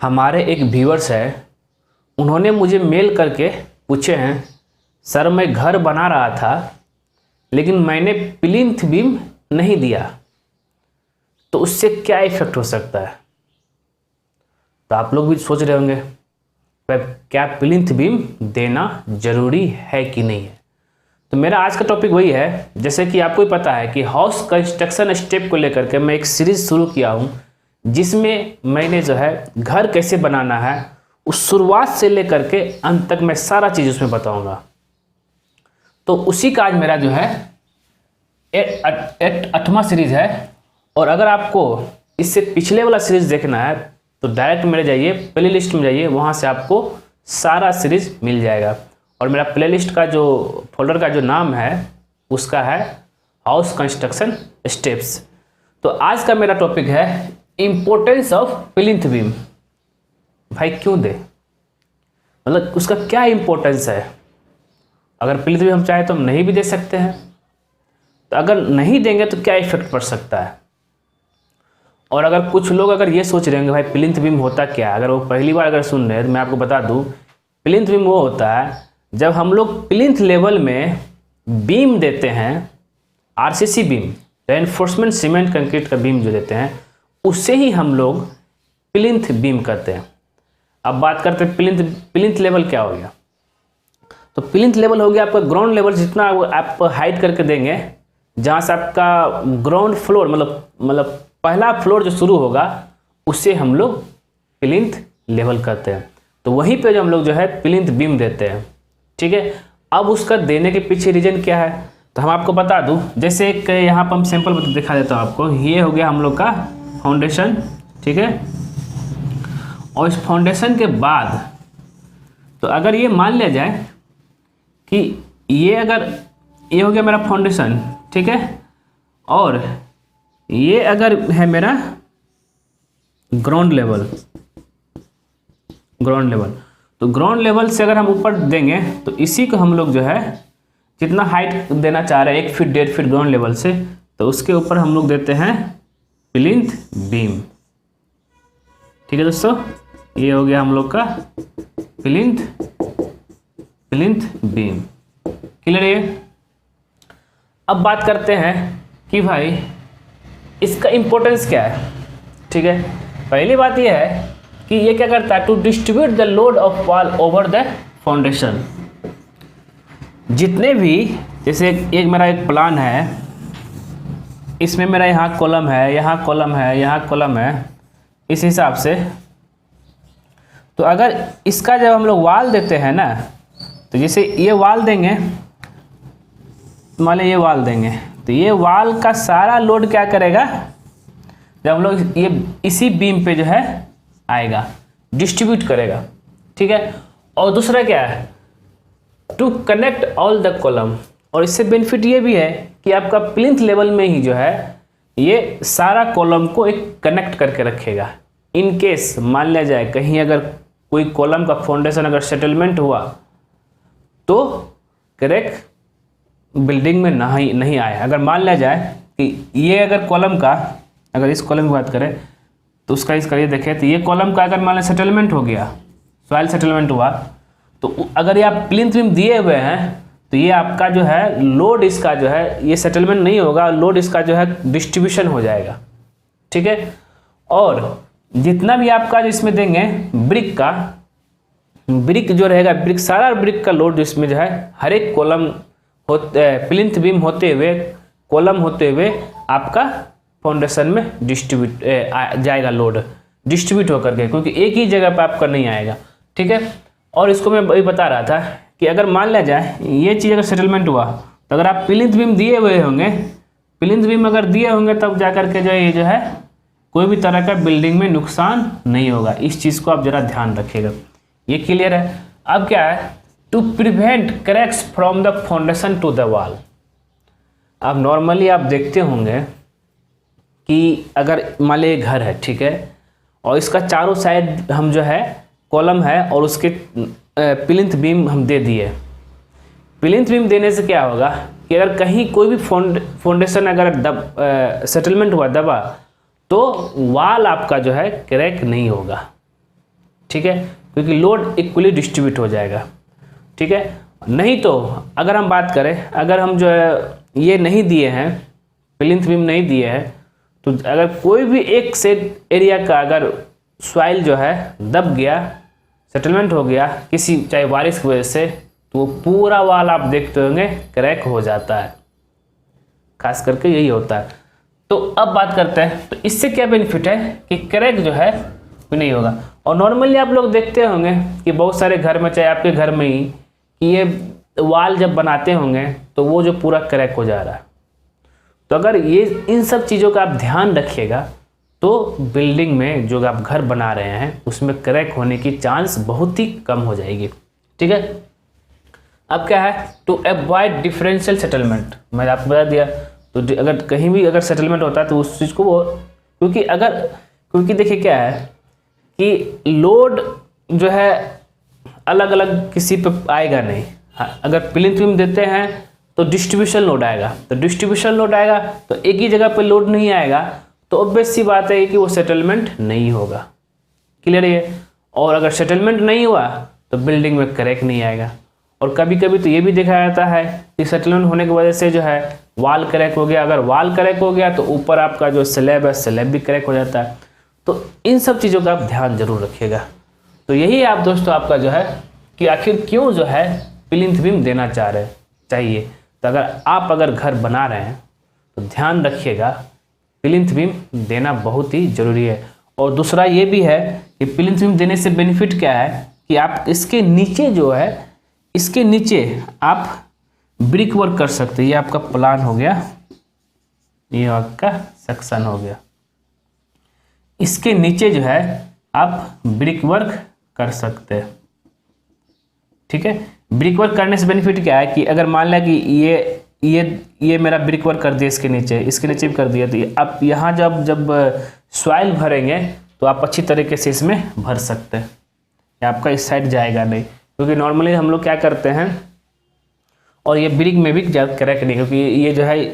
हमारे एक व्यूअर्स है, उन्होंने मुझे मेल करके पूछे हैं, सर मैं घर बना रहा था लेकिन मैंने प्लिंथ बीम नहीं दिया, तो उससे क्या इफेक्ट हो सकता है। तो आप लोग भी सोच रहे होंगे क्या प्लिंथ बीम देना जरूरी है कि नहीं है। तो मेरा आज का टॉपिक वही है, जैसे कि आपको ही पता है कि हाउस कंस्ट्रक्शन स्टेप को लेकर के मैं एक सीरीज शुरू किया हूँ, जिसमें मैंने जो है घर कैसे बनाना है उस शुरुआत से लेकर के अंत तक मैं सारा चीज़ उसमें बताऊंगा। तो उसी का आज मेरा जो है 8वां सीरीज है। और अगर आपको इससे पिछले वाला सीरीज देखना है तो डायरेक्ट मेरे जाइए प्ले लिस्ट में जाइए, वहाँ से आपको सारा सीरीज मिल जाएगा। और मेरा प्ले लिस्ट का जो फोल्डर का जो नाम है उसका है हाउस कंस्ट्रक्शन स्टेप्स। तो आज का मेरा टॉपिक है इम्पोर्टेंस ऑफ प्लिंथ बीम। भाई क्यों दे, मतलब उसका क्या इम्पोर्टेंस है। अगर प्लिंथ बीम हम चाहे तो हम नहीं भी दे सकते हैं, तो अगर नहीं देंगे तो क्या इफेक्ट पड़ सकता है। और अगर कुछ लोग अगर ये सोच रहे होंगे भाई प्लिंथ बीम होता क्या है, अगर वो पहली बार अगर सुन रहे हैं तो मैं आपको बता दूं, प्लिंथ बीम वो होता है जब हम लोग प्लिंथ लेवल में बीम देते हैं, RCC beam, reinforcement cement concrete का बीम जो देते हैं उससे ही हम लोग प्लिंथ बीम करते हैं। अब बात करते हैं प्लिंथ लेवल क्या हो गया। तो प्लिंथ लेवल हो गया आपका ग्राउंड लेवल, जितना आप हाइट करके देंगे, जहाँ से आपका ग्राउंड फ्लोर मतलब पहला फ्लोर जो शुरू होगा उससे हम लोग प्लिंथ लेवल करते हैं। तो वहीं पे जो हम लोग जो है प्लिंथ बीम देते हैं, ठीक है। अब उसका देने के पीछे रीजन क्या है तो हम आपको बता दूं, जैसे एक यहाँ पर हम सैंपल दिखा देता हूँ आपको। ये हो गया हम लोग का फाउंडेशन, ठीक है। और इस फाउंडेशन के बाद तो अगर ये मान लिया जाए कि ये हो गया मेरा फाउंडेशन, ठीक है, और ये अगर है मेरा ग्राउंड लेवल, तो ग्राउंड लेवल से अगर हम ऊपर देंगे तो इसी को हम लोग जो है जितना हाइट देना चाह रहे हैं 1 फीट 1.5 फीट ग्राउंड लेवल से, तो उसके ऊपर हम लोग देते हैं प्लिंथ बीम, ठीक है दोस्तों। ये हो गया हम लोग का प्लिंथ बीम, क्लियर है। अब बात करते हैं कि भाई इसका इम्पोर्टेंस क्या है, ठीक है। पहली बात यह है कि ये क्या करता है, to distribute the load of wall over the foundation. जितने भी, जैसे एक मेरा एक प्लान है, इसमें मेरा यहाँ कॉलम है, यहाँ कॉलम है, यहाँ कॉलम है, इस हिसाब से। तो अगर इसका जब हम लोग वाल देते हैं ना, तो जैसे ये वाल देंगे, मान लीजिए ये वाल देंगे, तो ये वाल का सारा लोड क्या करेगा, जब हम लोग ये इसी बीम पे जो है आएगा, डिस्ट्रीब्यूट करेगा, ठीक है। और दूसरा क्या है, to connect all the column. और इससे बेनिफिट ये भी है कि आपका प्लिंथ लेवल में ही जो है ये सारा कॉलम को एक कनेक्ट करके रखेगा। इन केस मान लिया जाए कहीं अगर कोई कॉलम का फाउंडेशन अगर सेटलमेंट हुआ तो क्रैक बिल्डिंग में नहीं आए। अगर मान लिया जाए कि ये अगर कॉलम का, अगर इस कॉलम की बात करें तो उसका इसका ये देखें, तो ये कॉलम का अगर मान लिया सेटलमेंट हो गया, सॉइल सेटलमेंट हुआ, तो अगर ये आप प्लिंथ बीम दिए हुए हैं तो ये आपका जो है लोड, इसका जो है ये सेटलमेंट नहीं होगा, लोड इसका जो है डिस्ट्रीब्यूशन हो जाएगा, ठीक है। और जितना भी आपका जो इसमें देंगे ब्रिक जो रहेगा, सारा ब्रिक का लोड इसमें जो है हर एक कॉलम प्लिंथ बीम होते हुए, कॉलम होते हुए आपका फाउंडेशन में डिस्ट्रीब्यूट जाएगा, लोड डिस्ट्रीब्यूट होकर के, क्योंकि एक ही जगह पे आपका नहीं आएगा, ठीक है। और इसको मैं वही बता रहा था कि अगर मान लिया जाए ये चीज़ अगर सेटलमेंट हुआ, तो अगर आप प्लिंथ बीम दिए हुए होंगे, प्लिंथ बीम अगर दिए होंगे तब जा करके जो है ये जो है कोई भी तरह का बिल्डिंग में नुकसान नहीं होगा। इस चीज़ को आप ज़रा ध्यान रखिएगा, ये क्लियर है। अब क्या है, to prevent cracks from the foundation to the wall. अब नॉर्मली आप देखते होंगे कि अगर मान लीजिए घर है, ठीक है, और इसका चारों साइड हम जो है कॉलम है और उसके प्लिंथ बीम हम दे दिए। प्लिंथ बीम देने से क्या होगा कि अगर कहीं कोई भी फाउंडेशन अगर सेटलमेंट हुआ दबा, तो वाल आपका जो है क्रैक नहीं होगा, ठीक है, क्योंकि लोड इक्वली डिस्ट्रीब्यूट हो जाएगा। ठीक है, नहीं तो अगर हम बात करें, अगर हम जो है ये नहीं दिए हैं, प्लिंथ बीम नहीं दिए हैं, तो अगर कोई भी एक सेट एरिया का अगर सॉइल जो है दब गया, सेटलमेंट हो गया किसी चाहे बारिश की वजह से, तो वो पूरा वाल आप देखते होंगे क्रैक हो जाता है, खास करके यही होता है। तो अब बात करते हैं, तो इससे क्या बेनिफिट है कि क्रैक जो है वो नहीं होगा। और नॉर्मली आप लोग देखते होंगे कि बहुत सारे घर में, चाहे आपके घर में ही, कि ये वाल जब बनाते होंगे तो वो जो पूरा क्रैक हो जा रहा है। तो अगर ये इन सब चीज़ों का आप ध्यान रखिएगा तो बिल्डिंग में जो आप घर बना रहे हैं उसमें क्रैक होने की चांस बहुत ही कम हो जाएगी। ठीक है, अब क्या है, टू अवॉइड डिफरेंशियल सेटलमेंट, मैंने आपको बता दिया। तो अगर कहीं भी अगर सेटलमेंट होता है तो उस चीज़ को वो, क्योंकि देखिए क्या है कि लोड जो है अलग अलग किसी पे आएगा नहीं। हाँ, अगर प्लिंथ बीम देते हैं तो डिस्ट्रीब्यूशन लोड आएगा, तो डिस्ट्रीब्यूशन लोड आएगा तो एक ही जगह पे लोड नहीं आएगा, तो ऑब्वियस सी बात है कि वो सेटलमेंट नहीं होगा। क्लियर है? और अगर सेटलमेंट नहीं हुआ तो बिल्डिंग में क्रैक नहीं आएगा। और कभी कभी तो ये भी देखा जाता है कि सेटलमेंट होने की वजह से जो है वाल क्रैक हो गया, अगर वाल क्रैक हो गया तो ऊपर आपका जो स्लैब है, स्लैब भी क्रैक हो जाता है। तो इन सब चीज़ों का आप ध्यान जरूर रखिएगा। तो यही आप दोस्तों आपका जो है कि आखिर क्यों जो है प्लिंथ बीम देना चाहिए। तो अगर घर बना रहे हैं तो ध्यान रखिएगा प्लिंथ बीम देना बहुत ही ज़रूरी है। और दूसरा ये भी है कि प्लिंथ बीम देने से बेनिफिट क्या है कि आप इसके नीचे जो है, इसके नीचे आप ब्रिक वर्क कर सकते हैं। ये आपका प्लान हो गया, ये आपका सेक्शन हो गया। इसके नीचे जो है आप ब्रिक वर्क कर सकते हैं। ठीक है, ब्रिक वर्क करने से बेनिफिट क्या है कि अगर मान लिया कि ये मेरा ब्रिक वर्क कर दिया, इसके नीचे भी कर दिया, तो आप यहाँ जब सॉइल भरेंगे तो आप अच्छी तरीके से इसमें भर सकते हैं, आपका इस साइड जाएगा नहीं। क्योंकि नॉर्मली हम लोग क्या करते हैं, और ये ब्रिक में भी ज़्यादा क्रैक नहीं, क्योंकि ये जो है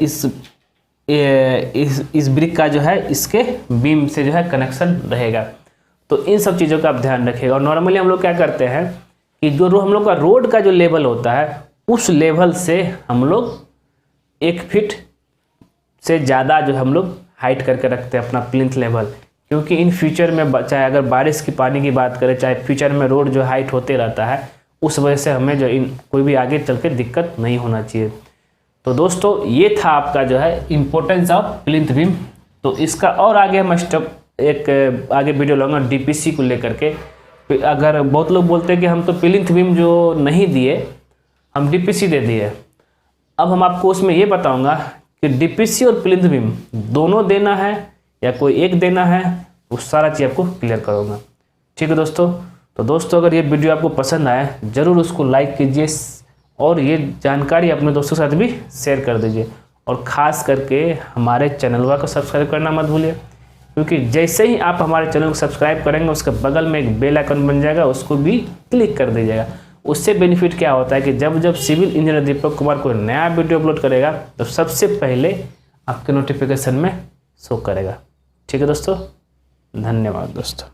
इस ब्रिक का जो है इसके बीम से जो है कनेक्शन रहेगा। तो इन सब चीज़ों का आप ध्यान रखिएगा। और नॉर्मली हम लोग क्या करते हैं कि जो हम लोग का रोड का जो लेवल होता है उस लेवल से हम लोग 1 फीट से ज़्यादा जो हम लोग हाइट करके रखते हैं अपना प्लिंथ लेवल। क्योंकि इन फ्यूचर में चाहे अगर बारिश की पानी की बात करें, चाहे फ्यूचर में रोड जो हाइट होते रहता है, उस वजह से हमें जो कोई भी आगे चल के दिक्कत नहीं होना चाहिए। तो दोस्तों ये था आपका जो है इम्पोर्टेंस ऑफ प्लिंथ बीम। तो इसका और आगे हम एक आगे वीडियो लाऊंगा डीपीसी को लेकर के। अगर बहुत लोग बोलते हैं कि हम तो प्लिंथ बीम जो नहीं दिए, हम डीपीसी दे दिए। अब हम आपको उसमें ये बताऊंगा कि डीपीसी और प्लिंथ बीम दोनों देना है या कोई एक देना है, वो सारा चीज़ आपको क्लियर करूँगा। ठीक है दोस्तों। तो दोस्तों अगर ये वीडियो आपको पसंद आए ज़रूर उसको लाइक कीजिए और ये जानकारी अपने दोस्तों के साथ भी शेयर कर दीजिए। और ख़ास करके हमारे चैनल को सब्सक्राइब करना मत भूलिए, क्योंकि जैसे ही आप हमारे चैनल को सब्सक्राइब करेंगे उसके बगल में एक बेल आइकन बन जाएगा, उसको भी क्लिक कर दीजिएगा। उससे बेनिफिट क्या होता है कि जब सिविल इंजीनियर दीपक कुमार कोई नया वीडियो अपलोड करेगा तो सबसे पहले आपके नोटिफिकेशन में शो करेगा। ठीक है दोस्तों, धन्यवाद दोस्तों।